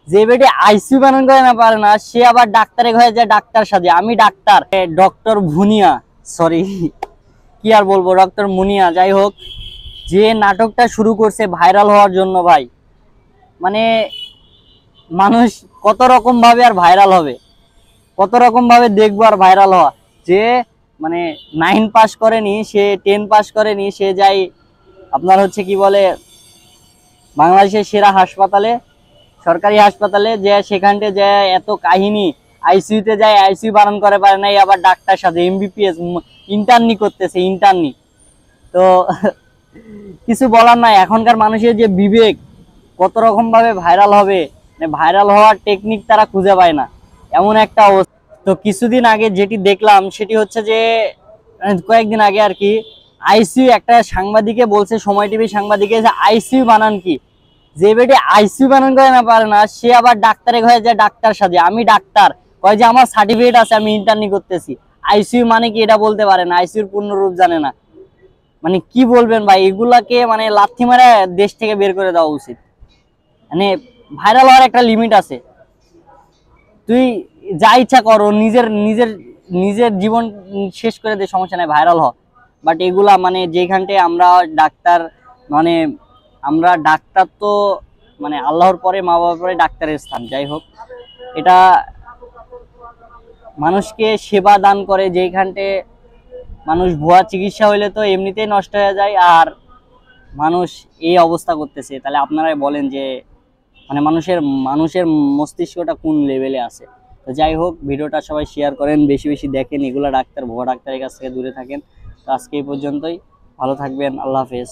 যে বেটি আইসিইউ বানান করে না পারে না, সে আবার ডাক্তারে হয়ে যায় ডাক্তার সাজে। আমি ডাক্তার, ডক্টর ভুনিয়া, সরি কি আর বলবো, ডক্টর মুনিয়া। যাই হোক, যে নাটকটা শুরু করছে ভাইরাল হওয়ার জন্য ভাই, মানে মানুষ কত রকম ভাবে আর ভাইরাল হবে, কত রকম ভাবে দেখবো আর ভাইরাল হওয়া। যে মানে 9 পাস করেনি, সে 10 পাস করেনি, সে যাই আপনার হচ্ছে কি বলে বাংলাদেশের সেরা হাসপাতালে, সরকারি হাসপাতালে, যে সেখানটে যে এত কাহিনী, আইসিইউতে যায় আইসিইউ বানান করে পারে নাই, আবার ডাক্তার সাথে এমবিপিএস ইন্টার্নি করতেছে, ইন্টার্নি। তো কিছু বলার নাই, এখনকার মানুষের যে বিবেক কত রকম ভাবে ভাইরাল হবে, মানে ভাইরাল হওয়ার টেকনিক তারা খুঁজে পায় না, এমন একটা অবস্থা। তো কিছুদিন আগে যেটি দেখলাম সেটি হচ্ছে যে কয়েকদিন আগে আর কি, আইসিইউ একটা সাংবাদিকে বলছে, সময় টিভি সাংবাদিকে, যে আইসিইউ বানান কি। যে বেটি আইসিইউ বানান করে না পারে না, সে আবার ডাক্তারে হয়ে যায় ডাক্তার সাজে। আমি ডাক্তার, কয় যে আমার সার্টিফিকেট আছে, আমি ইন্টার্নি করতেছি। আইসিইউ মানে কি এটা বলতে পারে না, আইসিইউর পূর্ণ রূপ জানে না। মানে কি বলবেন ভাই, এগুলাকে মানে লাথি মারে দেশ থেকে বের করে দেওয়া উচিত। মানে ভাইরাল হওয়ার একটা লিমিট আছে। তুই যা ইচ্ছা করো, নিজের নিজের নিজের জীবন শেষ করে দে, সমস্যা নাই, ভাইরাল হ। বাট এগুলা মানে যেখানটায় আমরা ডাক্তার, মানে আমরা ডাক্তার তো মানে আল্লাহর পরে, মা বাবার পরে ডাক্তারের স্থান। যাই হোক, এটা মানুষকে সেবা দান করে, যেখানটে মানুষ ভুয়া চিকিৎসা হইলে তো এমনিতেই নষ্ট হয়ে যায়, আর মানুষ এই অবস্থা করতেছে। তাহলে আপনারাই বলেন যে মানে মানুষের মানুষের মস্তিষ্কটা কোন লেভেলে আছে। তো যাই হোক, ভিডিওটা সবাই শেয়ার করেন, বেশি বেশি দেখেন, এগুলা ডাক্তার ভুয়া ডাক্তারের কাছ থেকে দূরে থাকেন। তো আজকে এই পর্যন্তই, ভালো থাকবেন, আল্লাহ হাফেজ।